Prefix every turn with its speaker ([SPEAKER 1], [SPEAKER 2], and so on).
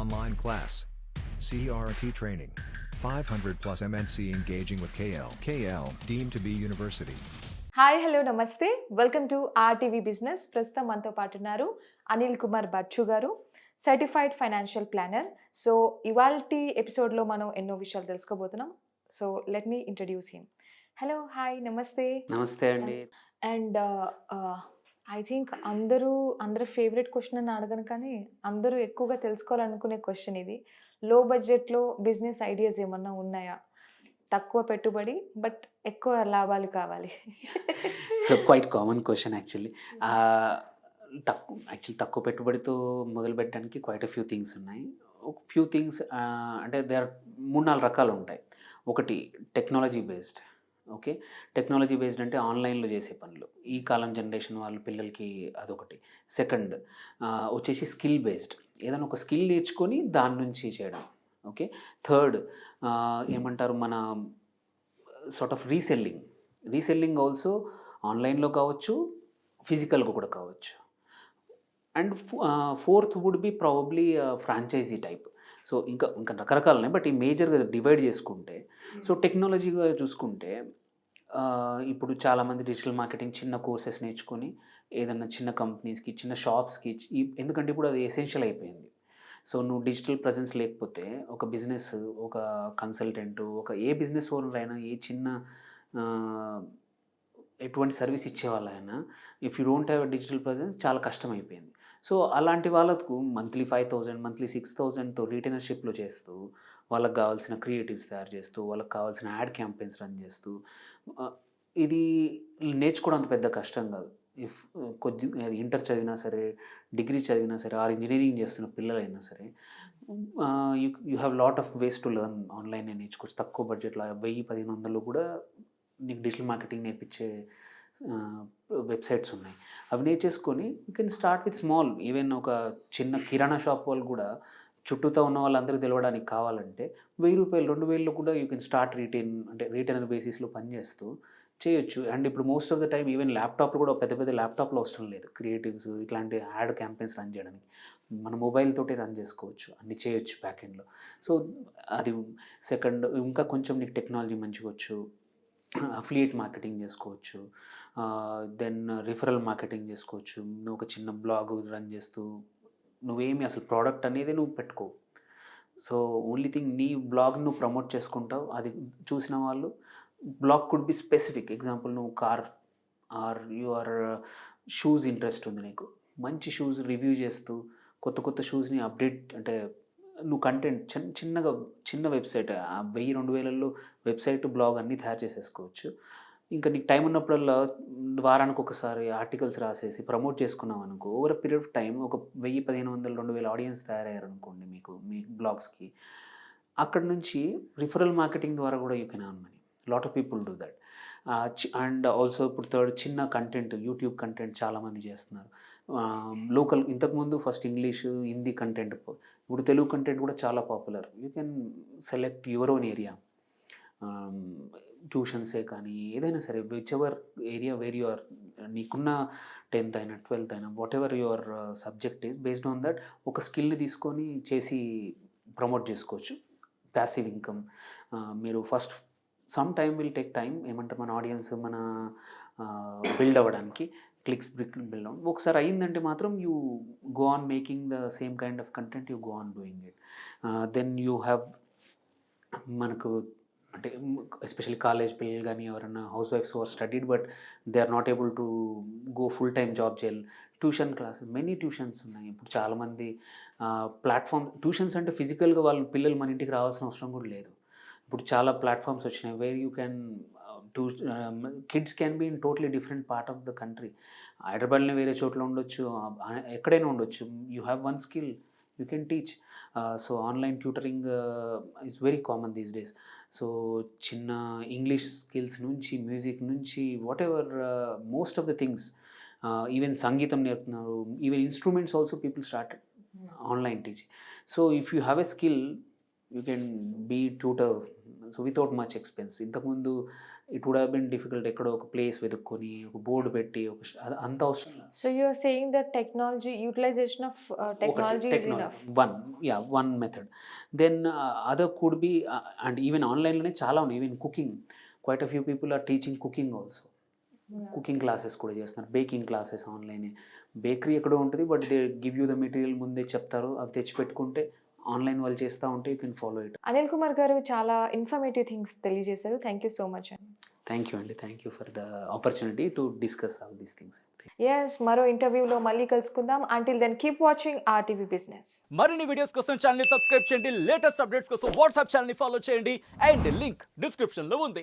[SPEAKER 1] online class. CRT training. 500 plus MNC engaging with KL. KL deemed to be university.
[SPEAKER 2] Hi hello నమస్తే welcome to RTV business. ప్రస్తుతం మనతో పాటు ఉన్నారు అనిల్ కుమార్ బచ్చు గారు, certified financial planner. So ఇవాల్టి ఎపిసోడ్లో మనం ఎన్నో విషయాలు తెలుసుకోబోతున్నాం. So let me introduce him. Hello, hi, నమస్తే.
[SPEAKER 3] నమస్తే అండి.
[SPEAKER 2] అండ్ ఐ థింక్ అందరి ఫేవరెట్ క్వశ్చన్ అని అడగను, కానీ అందరూ ఎక్కువగా తెలుసుకోవాలనుకునే క్వశ్చన్ ఇది. లో బడ్జెట్లో బిజినెస్ ఐడియాస్ ఏమన్నా ఉన్నాయా? తక్కువ పెట్టుబడి బట్ ఎక్కువ లాభాలు కావాలి.
[SPEAKER 3] So quite common question actually. తక్కువ పెట్టుబడితో మొదలు పెట్టడానికి క్వైట్ ఫ్యూ థింగ్స్ ఉన్నాయి. ఫ్యూ థింగ్స్ అంటే దే ఆర్ 3-4 రకాలు ఉంటాయి. ఒకటి technology based. Okay, technology based అంటే ఆన్లైన్లో చేసే పనులు, ఈ కాలం జనరేషన్ వాళ్ళ పిల్లలకి అదొకటి. సెకండ్ వచ్చేసి స్కిల్ బేస్డ్, ఏదైనా ఒక స్కిల్ నేర్చుకొని దాని నుంచి చేయడం. ఓకే, థర్డ్ ఏమంటారు మన సార్ట్ ఆఫ్ రీసెల్లింగ్ ఆల్సో ఆన్లైన్లో కావచ్చు, ఫిజికల్గా కూడా కావచ్చు. And fourth would be probably franchisee type. So ఇంకా రకరకాలు ఉన్నాయి, బట్ ఈ మేజర్గా డివైడ్ చేసుకుంటే, సో టెక్నాలజీగా చూసుకుంటే ఇప్పుడు చాలామంది డిజిటల్ మార్కెటింగ్ చిన్న కోర్సెస్ నేర్చుకొని ఏదన్నా చిన్న కంపెనీస్కి, చిన్న షాప్స్కి, ఎందుకంటే ఇప్పుడు అది ఎసెన్షియల్ అయిపోయింది. సో నువ్వు డిజిటల్ ప్రజెన్స్ లేకపోతే ఒక బిజినెస్, ఒక కన్సల్టెంట్, ఏ బిజినెస్ ఓనర్ అయినా, ఏ చిన్న ఎటువంటి సర్వీస్ ఇచ్చేవాళ్ళైనా, if you don't have digital presence చాలా కష్టం అయిపోయింది. సో అలాంటి వాళ్ళకు మంత్లీ 5,000, మంత్లీ 6,000తో రీటైనర్షిప్లో చేస్తూ, వాళ్ళకి కావాల్సిన క్రియేటివ్స్ తయారు చేస్తూ, వాళ్ళకి కావాల్సిన యాడ్ క్యాంపెయిన్స్ రన్ చేస్తూ, ఇది నేర్చుకోవడం అంత పెద్ద కష్టం కాదు. ఇఫ్ ఇంటర్ చదివినా సరే, డిగ్రీ చదివినా సరే, ఆర్ ఇంజనీరింగ్ చేస్తున్న పిల్లలైనా సరే, you have lot of ways to learn. Online నేర్చుకోవచ్చు తక్కువ బడ్జెట్లో. 1,000-1,500 కూడా నీకు డిజిటల్ మార్కెటింగ్ నేర్పించే వెబ్సైట్స్ ఉన్నాయి. అవి నేర్చేసుకొని you can start with small. Even ఒక చిన్న కిరాణా షాప్ వాళ్ళు కూడా చుట్టూతో ఉన్న వాళ్ళందరూ తెలవడానికి కావాలంటే ₹1,000, ₹2,000 కూడా యూ కెన్ స్టార్ట్ రీటైనర్ బేసిస్లో పనిచేస్తూ చేయొచ్చు. అండ్ ఇప్పుడు most of the time even ల్యాప్టాప్లు కూడా పెద్ద ల్యాప్టాప్లు అవసరం లేదు. క్రియేటివ్స్ ఇట్లాంటి యాడ్ క్యాంపెయిన్స్ రన్ చేయడానికి మన మొబైల్ తోటి రన్ చేసుకోవచ్చు, అన్ని చేయొచ్చు బ్యాక్ ఎండ్లో. సో అది సెకండ్. ఇంకా కొంచెం నీకు టెక్నాలజీ మంచిగా వచ్చు, అఫిలియేట్ మార్కెటింగ్ చేసుకోవచ్చు, దెన్ రిఫరల్ మార్కెటింగ్ చేసుకోవచ్చు. నువ్వు ఒక చిన్న బ్లాగ్ రన్ చేస్తూ, నువ్వేమి అసలు ప్రోడక్ట్ అనేది నువ్వు పెట్టుకో. సో ఓన్లీ థింగ్ నీ బ్లాగ్ నువ్వు ప్రమోట్ చేసుకుంటావు. అది చూసిన వాళ్ళు, blog could be specific. Example, నువ్వు car or your shoes interest ఉంది నీకు, మంచి షూస్ రివ్యూ చేస్తూ కొత్త షూస్ని అప్డేట్, అంటే నువ్వు కంటెంట్ చిన్న వెబ్సైట్, 1,000-2,000లో వెబ్సైట్, బ్లాగ్ అన్నీ తయారు చేసేసుకోవచ్చు. ఇంకా నీకు టైం ఉన్నప్పుడల్లా వారానికి ఒకసారి ఆర్టికల్స్ రాసేసి ప్రమోట్ చేసుకున్నావు అనుకో, ఓవర్ పీరియడ్ ఆఫ్ టైం ఒక 1,000, 1,500, 2,000 ఆడియన్స్ తయారయ్యారనుకోండి మీ బ్లాగ్స్కి. అక్కడ నుంచి రిఫరల్ మార్కెటింగ్ ద్వారా కూడా you can earn money. Lot of people do that. And also ఇప్పుడు థర్డ్, చిన్న కంటెంట్, యూట్యూబ్ కంటెంట్ చాలామంది చేస్తున్నారు. లోకల్, ఇంతకుముందు ఫస్ట్ ఇంగ్లీష్, హిందీ కంటెంట్, ఇప్పుడు తెలుగు కంటెంట్ కూడా చాలా popular. You can select your own area. ట్యూషన్సే కానీ ఏదైనా సరే, whichever area where you are, నీకున్న 10th అయినా 12th అయినా, whatever your subject is, based on that ఒక స్కిల్ని తీసుకొని చేసి ప్రమోట్ చేసుకోవచ్చు. Passive income. మీరు first some time will take time, ఏమంటారు మన ఆడియన్స్ మన బిల్డ్ అవ్వడానికి, క్లిక్స్ బిల్డ్ అవ్వడం. ఒకసారి అయ్యిందంటే మాత్రం you go on making the same kind of content, you go on doing it. Then you have మనకు, అంటే ఎస్పెషల్లీ కాలేజ్ పిల్లలు కానీ, ఎవరైనా హౌస్ వైఫ్స్ are studied but they are not able to go full time job చేయాలి, tuition classes, many tuitions ఉన్నాయి. ఇప్పుడు చాలామంది ప్లాట్ఫామ్ ట్యూషన్స్, అంటే ఫిజికల్గా వాళ్ళ పిల్లలు మన ఇంటికి రావాల్సిన అవసరం కూడా లేదు. ఇప్పుడు చాలా ప్లాట్ఫామ్స్ వచ్చినాయి where you can kids can be in totally different part of the country. హైదరాబాద్లో వేరే చోట్ల ఉండొచ్చు, ఎక్కడైనా ఉండొచ్చు. You have one skill, you can teach. So online tutoring is very common these days. So చిన్న ఇంగ్లీష్ స్కిల్స్ నుంచి, music నుంచి, whatever, most of the things, even సంగీతం నేర్పుతున్నారు, even instruments also people started online teaching. So if you have a skill, you can be tutor so without much expense. ఇంతకుముందు it would have been difficult, ఎక్కడో ఒక place వెతుక్కొని ఒక board పెట్టి అంత అవసరం లేదు.
[SPEAKER 2] So you're saying that technology, utilization of technology is enough.
[SPEAKER 3] One method. Then other could be and even ఆన్లైన్లోనే చాలా ఉన్నాయి. Even cooking, quite a few people are teaching cooking also. Cooking classes కూడా చేస్తున్నారు, baking classes ఆన్లైనే. Bakery ఎక్కడో ఉంటుంది, but they give you the material ముందే చెప్తారు, అవి తెచ్చి పెట్టుకుంటే ఆన్లైన్ వాళ్ళు చేస్తూ ఉంటే you can follow it.
[SPEAKER 2] Anil Kumar గారు చాలా ఇన్ఫర్మేటివ్ థింగ్స్ తెలియజేశారు. థ్యాంక్ యూ సో మచ్ అండి.
[SPEAKER 3] థ్యాంక్ యూ అండి, thank you for the opportunity to discuss all these things.
[SPEAKER 2] Yes, మరో ఇంటర్వ్యూలో మళ్ళీ కలుసుకుందాం. Until then keep watching RTV business.
[SPEAKER 4] మరిన్ని వీడియోస్ కోసం ఛానల్ ని సబ్స్క్రైబ్ చేయండి, లేటెస్ట్ అప్డేట్స్ కోసం వాట్సాప్ ఛానల్ ని ఫాలో చేయండి అండ్ లింక్ డిస్క్రిప్షన్ లో ఉంది.